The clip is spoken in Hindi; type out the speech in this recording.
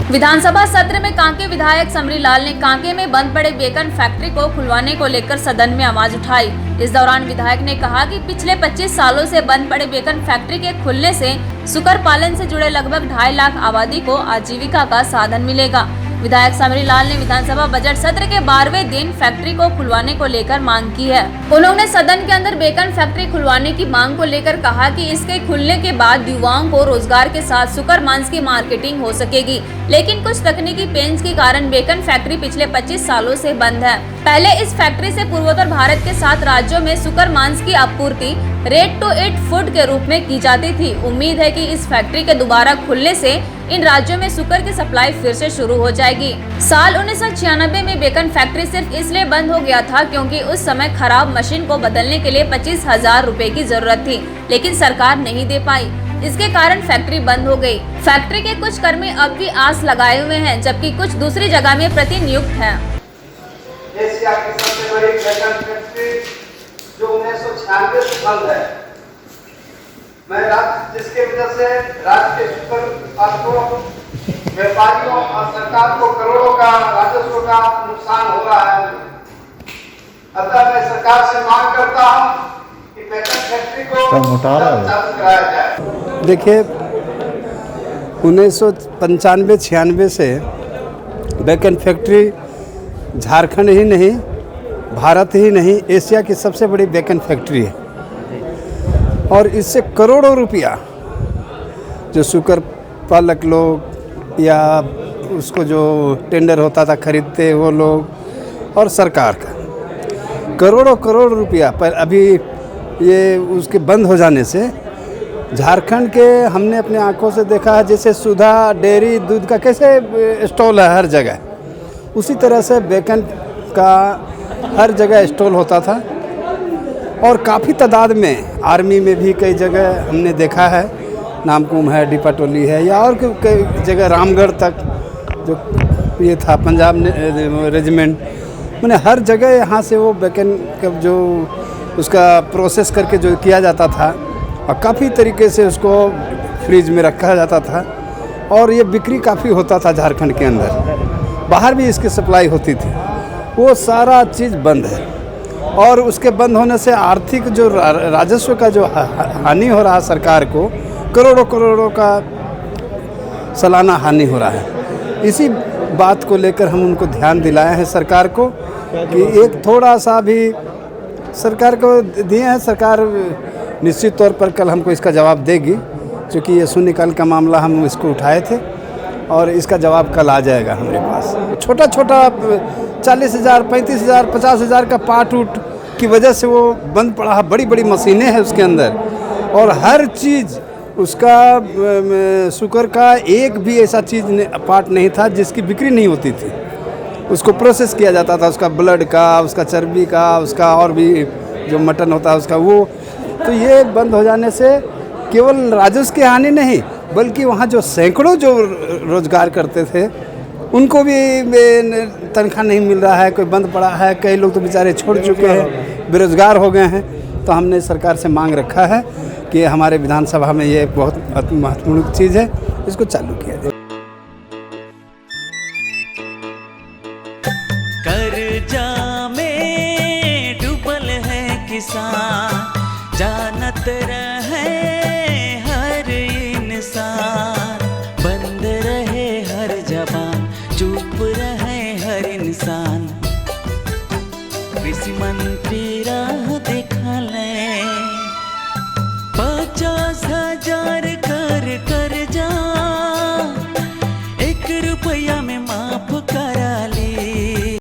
विधानसभा सत्र में कांके विधायक समरी लाल ने कांके में बंद पड़े बेकन फैक्ट्री को खुलवाने को लेकर सदन में आवाज उठाई। इस दौरान विधायक ने कहा कि पिछले 25 सालों से बंद पड़े बेकन फैक्ट्री के खुलने से सुकर पालन से जुड़े लगभग 2.5 लाख आबादी को आजीविका का साधन मिलेगा। विधायक समरी लाल ने विधानसभा बजट सत्र के 12वें दिन फैक्ट्री को खुलवाने को लेकर मांग की है। उन्होंने सदन के अंदर बेकन फैक्ट्री खुलवाने की मांग को लेकर कहा कि इसके खुलने के बाद युवाओं को रोजगार के साथ सुकर मांस की मार्केटिंग हो सकेगी, लेकिन कुछ तकनीकी पेंच के कारण बेकन फैक्ट्री पिछले 25 सालों से बंद है। पहले इस फैक्ट्री से पूर्वोत्तर भारत के 7 राज्यों में सुकर मांस की आपूर्ति रेड टू ईट फूड के रूप में की जाती थी। उम्मीद है कि इस फैक्ट्री के दोबारा खुलने से इन राज्यों में सुकर की सप्लाई फिर से शुरू हो जाएगी। साल 1996 में बेकन फैक्ट्री सिर्फ इसलिए बंद हो गया था क्योंकि उस समय खराब मशीन को बदलने के लिए 25,000 रुपए की जरूरत थी, लेकिन सरकार नहीं दे पाई। इसके कारण फैक्ट्री बंद हो गई। फैक्ट्री के कुछ कर्मी अब भी आस लगाए हुए हैं, जबकि कुछ दूसरी जगह में प्रतिनियुक्त हैं। एशिया की सबसे बड़ी बेकन फैक्ट्री जो 1996 से बंद है, जिसके वजह से राज्य के सुकर उत्पादकों, व्यापारियों और सरकार को करोड़ों का राजस्व का नुकसान हो रहा है। अतः मैं सरकार से मांग करता हूं कि बेकन फैक्ट्री को चालू कराया जाए। देखिए, 1995-96 से बेकन फैक्ट्री झारखंड ही नहीं, भारत ही नहीं, एशिया की सबसे बड़ी बेकन फैक्ट्री है और इससे करोड़ों रुपया जो सुकर पालक लोग या उसको जो टेंडर होता था खरीदते वो लोग और सरकार का करोड़ रुपया पर अभी ये उसके बंद हो जाने से झारखंड के हमने अपने आंखों से देखा है। जैसे सुधा डेयरी दूध का कैसे स्टॉल है हर जगह, उसी तरह से बेकन का हर जगह स्टॉल होता था और काफ़ी तादाद में आर्मी में भी कई जगह हमने देखा है। नामकुम है, डिपाटोली है या और कई जगह रामगढ़ तक जो ये था पंजाब रेजिमेंट, मैंने हर जगह यहाँ से वो बेकन का जो उसका प्रोसेस करके जो किया जाता था और काफ़ी तरीके से उसको फ्रिज में रखा जाता था और ये बिक्री काफ़ी होता था झारखंड के अंदर, बाहर भी इसकी सप्लाई होती थी। वो सारा चीज़ बंद है और उसके बंद होने से आर्थिक जो राजस्व का जो हानि हो रहा सरकार को, करोड़ों का सालाना हानि हो रहा है। इसी बात को लेकर हम उनको ध्यान दिलाए हैं सरकार को कि एक थोड़ा सा भी सरकार को दिए हैं। सरकार निश्चित तौर पर कल हमको इसका जवाब देगी, क्योंकि ये शून्यकाल का मामला हम इसको उठाए थे और इसका जवाब कल आ जाएगा हमारे पास। छोटा 40,000, 35,000, 50,000 का पार्ट उट की वजह से वो बंद पड़ा है। बड़ी मशीनें हैं उसके अंदर और हर चीज़ उसका सुकर का एक भी ऐसा चीज़ पार्ट नहीं था जिसकी बिक्री नहीं होती थी। उसको प्रोसेस किया जाता था, उसका ब्लड का, उसका चर्बी का, उसका और भी जो मटन होता है उसका वो। तो ये बंद हो जाने से केवल राजस्व की हानि नहीं, बल्कि वहाँ जो सैकड़ों जो रोजगार करते थे उनको भी तनख्वाह नहीं मिल रहा है। कोई बंद पड़ा है, कई लोग तो बेचारे छोड़ चुके हैं, बेरोजगार हो गए हैं। तो हमने सरकार से मांग रखा है कि हमारे विधानसभा में ये बहुत महत्वपूर्ण चीज़ है, इसको चालू किया जाए। कर्जा में डूबल है किसान, जानत रहे हर इंसान, बंद रहे हर जबान, चुप रहे हर इंसान। कृषि मंत्री